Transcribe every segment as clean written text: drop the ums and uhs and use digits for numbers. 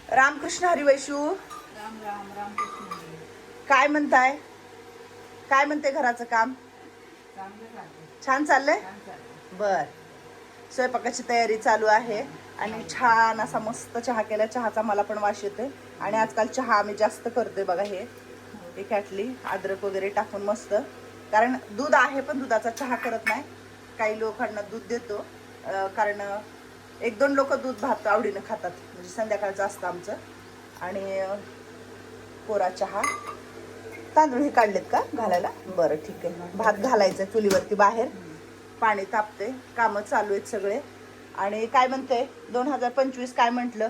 रामकृष्ण हरी वैशू. राम राम रामकृष्ण हरी. काय म्हणताय? काय म्हणते घराचं काम? चांगलं चाललंय. छान चाललंय. छान चाललंय. बर. स्वयंपाकाची तयारी चालू आहे आणि छान असा मस्त चहा केला. चहाचा मला पण वास येतोय आणि आजकाल चहा आम्ही जास्त करतोय बघा. हे कॅटली अद्रक वगैरे टाकून मस्त, कारण दूध आहे पण दुधाचा चहा करत नाही. काही लोकांना दूध देतो, कारण एक दोन लोक दूध भात आवडीनं खातात, म्हणजे संध्याकाळचं असतं आमचं. आणि कोरा चहा. तांदूळ हे काढलेत का घालायला? बरं ठीक आहे. भात घालायचं चुलीवरती बाहेर, पाणी तापते, कामं चालू आहेत सगळे. आणि काय म्हणते 2025 काय म्हटलं?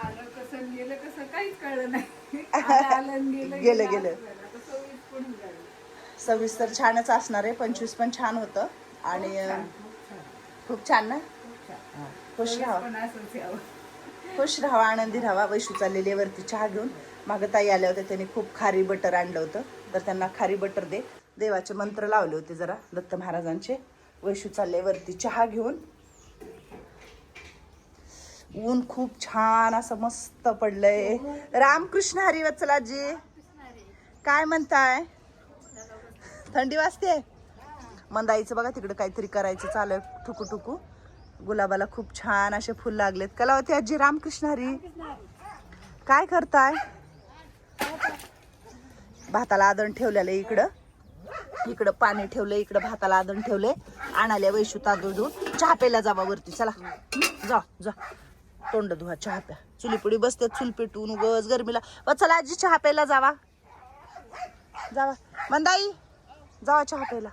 आलं कसं गेलं कसं काहीच कळलं नाही. आलं गेलं गेलं. आता 26 कोणी झालं. 26 तर छानच असणार आहे. 25 पण छान होतं आणि खूप छान ना. खुश राहा, पण असंच यावं. खुश राहा, आनंदी राहा. वैशू चाललेली वरती चहा घेऊन. मागं ताई आल्या होत्या, त्यांनी खूप खारी बटर आणलं होतं, तर त्यांना खारी बटर दे. देवाचे मंत्र लावले होते जरा दत्त महाराजांचे. वैशू चालले वरती चहा घेऊन. ऊन खूप छान असं मस्त पडलंय. रामकृष्ण हरी वत्सलाजी. काय म्हणताय? थंडी वाजते. मंदाईचं बघा तिकडे काहीतरी करायचं चालू आहे, ठुकू ठुकू. गुलाबाला खूप छान असे फुल लागलेत. कलावती आजी रामकृष्ण हरी. काय करताय? भाताला आदण ठेवलेलं इकडं, इकडं पाणी ठेवलंय, इकडं भाताला आदण ठेवलंय. आणाले वैशू तांदूळ धुवून. चहा प्यायला जावा वरती, चला जा जा. तोंड धुवा, चहा प्या. चुलीपुडी बसते चूल पेटून उगच गरमीला. चला आजी चहा प्यायला जावा, जावा. मंदाई जावा चहा प्यायला.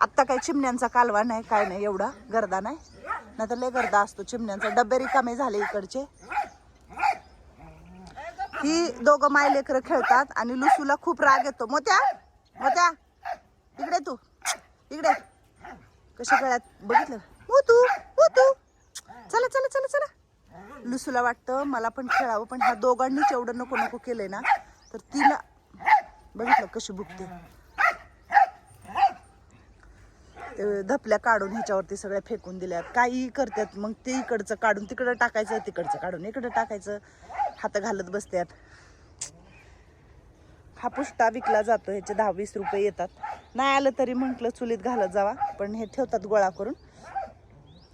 आत्ता काही चिमण्यांचा कालवा नाही, काय नाही, एवढा गर्दा नाही, नाहीतर लय गर्दा असतो चिमण्यांचा. डबे रिकामे झाले इकडचे. ही दोघं मायलेकर खेळतात आणि लुसूला खूप राग येतो. मोत्या मोत्या इकडे, तू इकडे. कशा गळ्यात बघितलं? मोतू मोतू, चला चला चला चला. लुसूला वाटतं मला पण खेळावं, पण ह्या दोघांनीच एवढं नको नको केलंय ना, तर तिला बघितलं कशी भुकते. ते धपल्या काढून ह्याच्यावरती सगळ्या फेकून दिल्यात. काही करतात मग ते इकडचं काढून तिकडं टाकायचं, तिकडचं काढून इकडं टाकायचं, हात घालत बसतात. हा पुष्टा विकला जातो, ह्याचे 10-20 रुपये येतात. नाही आलं तरी म्हटलं चुलीत घालत जावा, पण हे ठेवतात गोळा करून.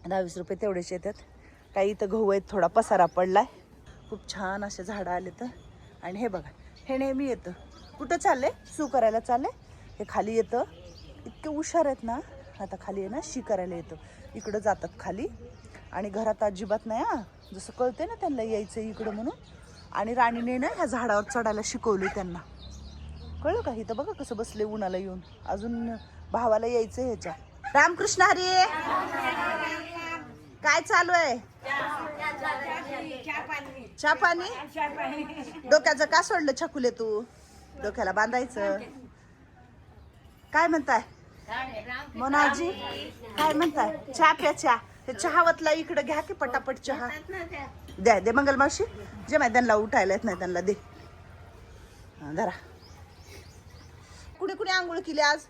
10-20 रुपये तेवढेच येतात. काही इथं गहू आहेत, थोडा पसारा पडलाय. खूप छान असे झाडं आले तर. आणि हे बघा, हे नेहमी येतं. कुठं चालले? सू करायला चालले. हे खाली येतं, इतके हुशार आहेत ना. आता खाली आहे ना, शी करायला येतं. इकडं जातात खाली आणि घरात अजिबात नाही. जसं कळते ना त्यांना यायचं इकडं म्हणून. आणि राणीने ना ह्या झाडावर चढायला शिकवले त्यांना, कळलं का? इथं बघा कसं बसले उन्हाला येऊन. अजून भावाला यायचं ह्याच्या. रामकृष्ण हरी. काय चालू आहे? चहा पाणी. डोक्याचं का सोडलं छकुले तू? डोक्याला बांधायचं. काय म्हणताय मोनाजी? काय म्हणताय? चहा प्या, चहा. ते चहावतला इकडं घ्या की पटापट चहा द्या. दे मंगल मावशी. जे माहिती त्यांना उठायला येत नाही त्यांना दे. धरा. कुणी कुणी आंघोळ केली आज?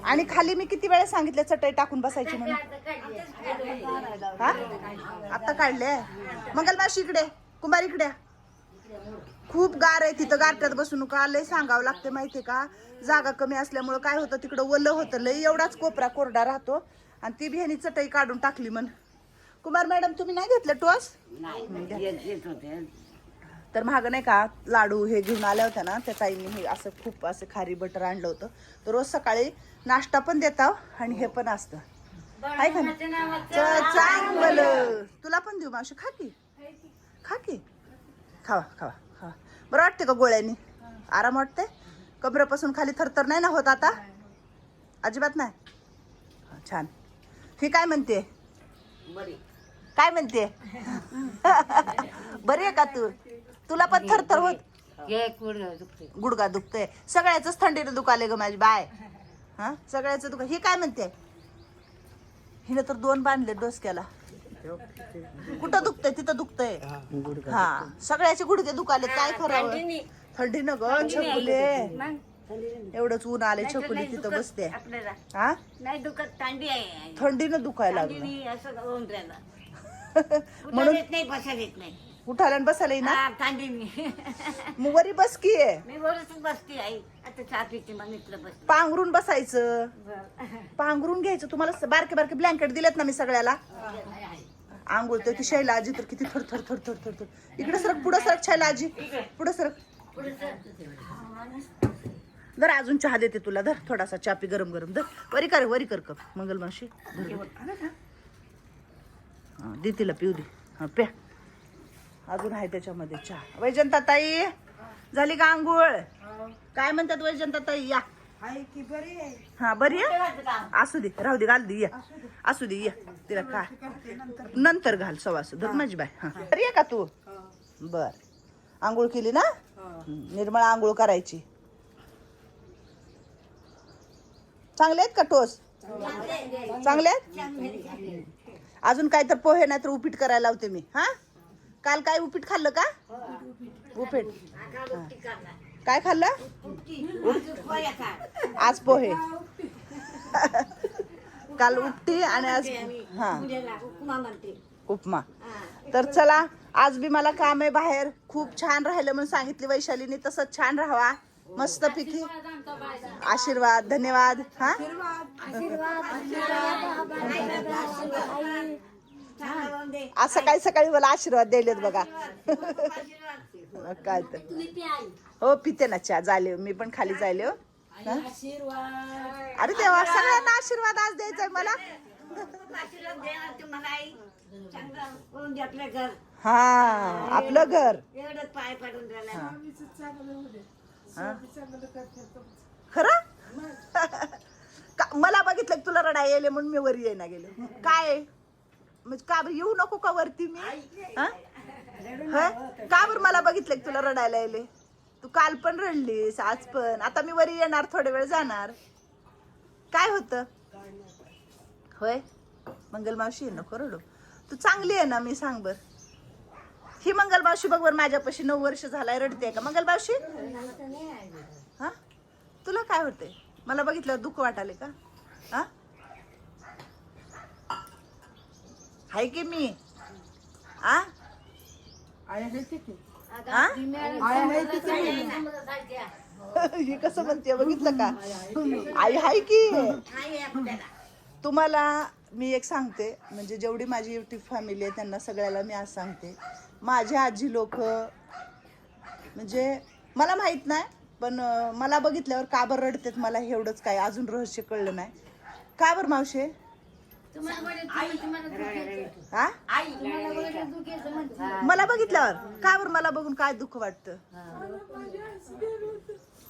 आणि खाली मी किती वेळा सांगितलं चटई टाकून बसायची म्हणून? हा आता काढले. मंगल मावशी इकडे, कुंभार इकडे. खूप गार आहे तिथं, गारट्यात बसू नका. लय सांगावं लागते माहितीये का, जागा कमी असल्यामुळं काय होतं तिकडं ओलं होतं लय. एवढाच कोपरा कोरडा राहतो. आणि ती बिहानी चटई काढून टाकली म्हण. कुमार मॅडम तुम्ही नाही घेतलं टोस? तर महाग नाही का लाडू हे घेऊन आल्या होत्या ना त्या ताईंनी. हे असं खूप असं खारी बटर आणलं होतं. तर रोज सकाळी नाश्ता पण देता आणि हे पण असतं, आहे का नाही? चांगलं. तुला पण देऊ मावशी? खा की, खा की, खावा खावा खावा. बरं वाटते का गोळ्यांनी? आराम वाटते? कमरेपासून खाली थरथर नाही ना होत आता? अजिबात नाही. छान. ही काय म्हणते? काय म्हणते? बरी आहे का तू? तुला पण थरथर होत? गुडगा दुखतोय. सगळ्याच थंडीनं दुखाले ग माझी बाय. हा सगळ्याच दुखा. ही काय म्हणते? हिनं तर 2 बांधले डोसक्याला. कुठं दुखतंय? तिथं दुखतंय. हा सगळ्याचे गुडघे दुखाले. काय करावं? थंडीनं ग छकुले. एवढंच ऊन आले, छकुली तिथं बसते. हा नाही दुखत, थंडी आहे. थंडीनं दुखायला लागलं. म्हणून येत नाही, बसायला येत नाही. उठायला आणि बसायला ना हा, कांदे मी मग वरी बस की आहे. मी वरच बसते आई. आता चहा पिते मग इथलं बसते. पांघरून बसायचं, बरं. पांघरून घ्यायचं. तुम्हाला बारके बारके ब्लँकेट दिलेत ना मी सगळ्याला. आंघोळ तर ती शैला आजी तर किती थर थर थर थर थर थर. इकडे सरक, पुढं सरक शैला आजी, पुढं सरक. धर अजून चहा देते तुला. धर थोडासा चहा पी गरम गरम. धर वरी कर कप मंगलमावशी. दे तिला पिऊ दे. हा प्या. अजून आहे त्याच्यामध्ये चहा. वैजंता ताई झाली का आंघोळ? काय म्हणतात वैजंता ताई? या. हा बरी आहे. असू दे, राहू दे, घाल दे. या असू दे, या तिला काय नंतर घाल. सवास धर माझी बाय. हा बरी आहे का तू? बर. आंघोळ केली ना? निर्मळ आंघोळ करायची. चांगले आहेत का टोस? चांगले आहेत. अजून काय तर पोहे नाही तर उपीट करायला लावते मी. हा काल काय उपीट खाल्लं का? उपीट काय खाल्लं? आज पोहे. काल उपटी आणि आज हा उपमा. तर चला आज बी मला काम आहे बाहेर. खूप छान राहिलं म्हणून सांगितली वैशालीने. तसंच छान राहावा मस्त पैकी. आशीर्वाद. धन्यवाद. हा आज सकाळी सकाळी मला आशीर्वाद द्यायलेत बघा. काय तर हो पिते ना चहा. झाले मी पण खाली जायले. हो अरे तेव्हा सगळ्यांना आशीर्वाद आज द्यायचा मला. हा आपलं घर पाय पडून खरं. मला बघितलं तुला रडा येले म्हणून मी वरी येईना गेले. काय म्हणजे का बरं येऊ नको का वरती मी? का बरं मला बघितलं तुला रडायला येले? तू काल पण रडलीस, आज पण. आता मी वरी येणार, थोडे वेळ जाणार. काय होतं होय? मंगलमावशी नको रडू. तू चांगली आहे ना? मी सांग बर. ही मंगलमावशी बघ बर माझ्यापाशी 9 वर्ष झालाय. रडते का मंगलमावशी? हा तुला काय होते? मला बघितल्यावर दुःख वाटाले का? हा हाय की मी? आ ही कसं म्हणते बघितलं का? आई हाय की. तुम्हाला मी एक सांगते, म्हणजे जेवढी माझी युट्यूब फॅमिली आहे त्यांना सगळ्याला मी आज सांगते. माझी आजी लोक म्हणजे मला माहित नाही, पण मला बघितल्यावर का बरं रडतेत मला एवढंच काय अजून रहस्य कळलं नाही. का बरं मावशे? हा मला बघितल्यावर का बरं मला बघून काय दुःख वाटतं?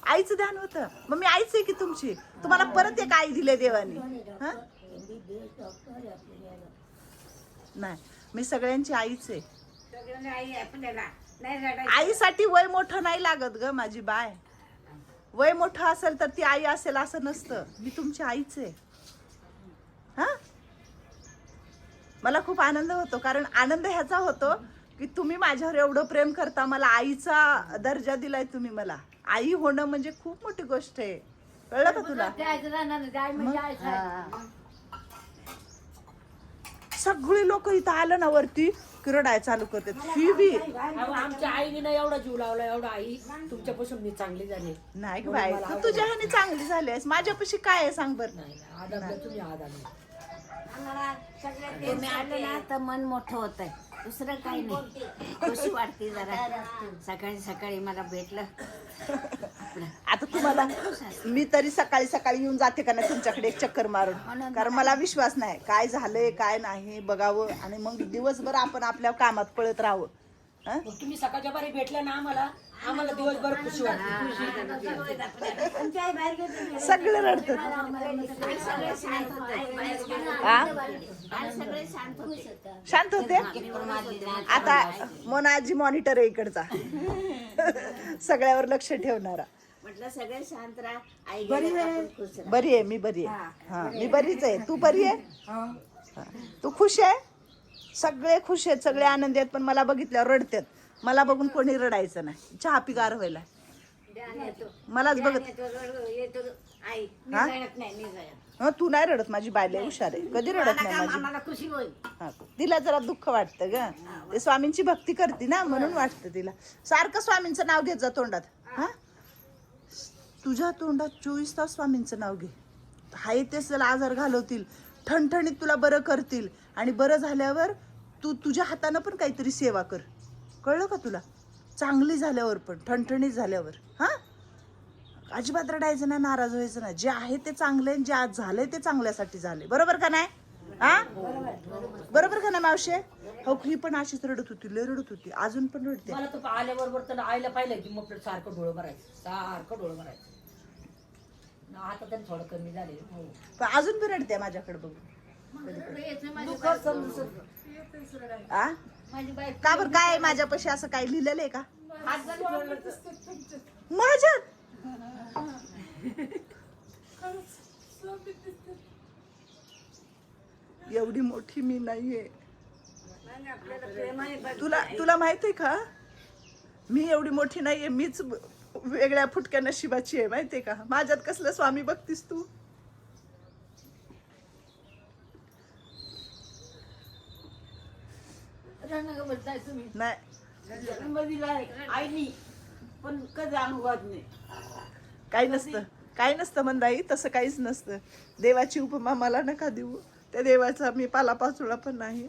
आईचं ध्यान होतं. मग मी आईच आहे की तुमची. तुम्हाला परत एक आई दिले देवानी. हा नाही मी सगळ्यांची आईच आहे. आईसाठी वय मोठं नाही लागत ग माझी बाय. वय मोठं असेल तर ती आई असेल असं नसतं. मी तुमची आईच आहे. हा मला खूप आनंद होतो. कारण आनंद ह्याचा होतो की तुम्ही माझ्यावर एवढं प्रेम करता. मला आईचा दर्जा दिलाय तुम्ही मला. आई होणं म्हणजे खूप मोठी गोष्ट आहे. कळलं का तुला? सगळी लोक इथं आलं ना वरती की रडाय चालू करते. ही बी आमच्या आईने ना एवढा जीव लावला. एवढा आई तुमच्यापासून मी चांगली झाली. नाही ग बाई तू तुझ्या ह्याने चांगली झाली आहेस. माझ्यापाशी काय आहे सांग बर? आदाबला तुम्ही आदाब. तुम्ही आले ना तर मन मोठं होत आहे. दुसरं काही नाही. खुशी वाटते जरा. सकाळी सकाळी मला भेटलं. आता तुम्हाला मी तरी सकाळी सकाळी येऊन जाते का नाही तुमच्याकडे एक चक्कर मारून. कारण मला विश्वास नाही काय झालंय काय नाही बघावं आणि मग दिवसभर आपण आपल्या कामात पळत राहावं. तुम्ही सकाळच्या बारी भेटल्या ना आम्हाला दिवसभर खुशी वाटते. सगळे रडतात. शांत होते. आता मोनाजी मॉनिटर आहे इकडचा. सगळ्यावर लक्ष ठेवणारा. म्हटलं सगळे शांत राहा. आई बरी आहे मी. बरी आहे. हा मी बरीच आहे. तू बरी आहे? तू खुश आहे? सगळे खुश आहेत. सगळे आनंदी आहेत. पण मला बघितल्यावर रडतात. मला बघून कोणी रडायचं नाही. चहा पिगार व्हायला मलाच बघत. आई हा? नाही तू नाही रडत, माझी बायला हुशार आहे, कधी रडत नाही माझी. आम्हाला खुशी होईल. हा, तिला जरा दुःख वाटतं ग, ते स्वामींची भक्ती करते ना म्हणून वाटतं तिला. सारखं स्वामींचं नाव घेत जा तोंडात. हा, तुझ्या तोंडात 24 तास स्वामींचं नाव घे. हाय तेच त्याला आजार घालवतील, ठणठणीत तुला बरं करतील, आणि बरं झाल्यावर तू तुझ्या हातानं पण काहीतरी सेवा कर. कळलं का तुला? चांगली झाल्यावर पण, ठणठणीत झाल्यावर. हा, अजिबात रडायचं नाही, नाराज व्हायचं नाही. जे आहे ते चांगले, जे आज झालंय ते चांगल्यासाठी झाले. बरोबर का नाही? हा, बरोबर का नाही मावशे? हो, ही पण अशीच रडत होती, लय रडत होती, अजून पण रडते. मला तर आल्याबरोबर तर आईला पाहिलं की मग सारखं डोळं भरायचं, सारखं डोळं भरायचं. आता तर थोडं कमी झाले. पण अजून पण रडते माझ्याकडे बघून. आ? का बरं, काय माझ्यापाशी असं काय लिहिलेलं आहे का माझ्यात? एवढी मोठी मी नाहीये. तुला माहित आहे का, मी एवढी मोठी नाहीये, मीच वेगळ्या फुटक्या नशिबाची आहे, माहितीये का? माझ्यात कसलं स्वामी बघतीस तू? नाही, आईनी पण कधी अनुभवात नाही. काही नसतं, काही नसतं मंदाई, तसं काहीच नसतं. देवाची उपमा मला नका देऊ, त्या देवाचा मी पालापाचोळा पण नाही.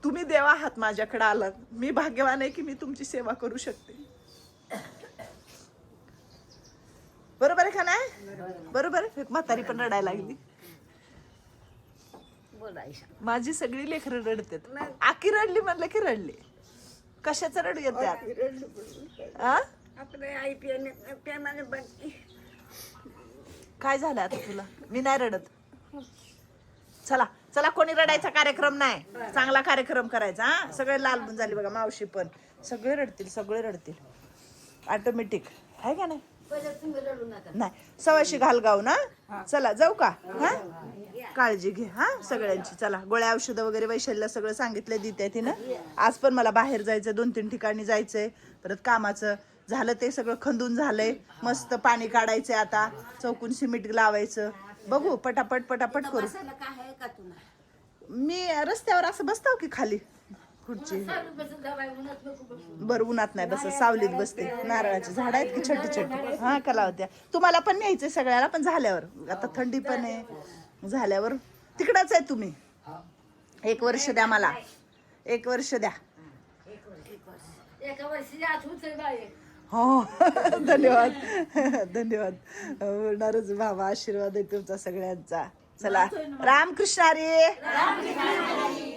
तुम्ही देव आहात, माझ्याकडे आलात, मी भाग्यवान आहे की मी तुमची सेवा करू शकते. बरोबर आहे का नाही? बरोबर आहे. म्हातारी पण रडायला लागली. माझी सगळी लेकरं रडतात. आकी रडली म्हणलं की रडली. कशाचं रडू येतात? काय झालं आता तुला? मी नाही रडत. चला चला, कोणी रडायचा कार्यक्रम नाही, चांगला कार्यक्रम करायचा. हा, सगळे लाल झाले बघा, मावशी पण सगळे रडतील, सगळे रडतील ऑटोमॅटिक, आहे का नाही? नाही, सवाशी घालगाव ना. चला जाऊ का? हा, काळजी घे हा सगळ्यांची. चला, गोळ्या औषधं वगैरे वैशालीला सगळं सांगितलं, देते तिनं. आज पण मला बाहेर जायचं, 2-3 ठिकाणी जायचंय. परत कामाचं झालं, ते सगळं खंदून झालंय. मस्त पाणी काढायचंय आता, चौकून सिमेंट लावायचं. बघू, पटापट पटापट करू. मी रस्त्यावर असं बसताव की खाली खुर्ची? बरं, उन्हात नाही बस, सावलीत बसते. नारळाची झाड आहेत की छोटी छोटी, हा कला होत्या. तुम्हाला पण न्यायचंय सगळ्याला, पण झाल्यावर. आता थंडी पण आहे, झाल्यावर. तिकडच आहे तुम्ही. 1 वर्ष द्या मला, 1 वर्ष द्या. हो धन्यवाद धन्यवाद. होणारच बाबा, आशीर्वाद आहे तुमचा सगळ्यांचा. चला, रामकृष्ण हरी.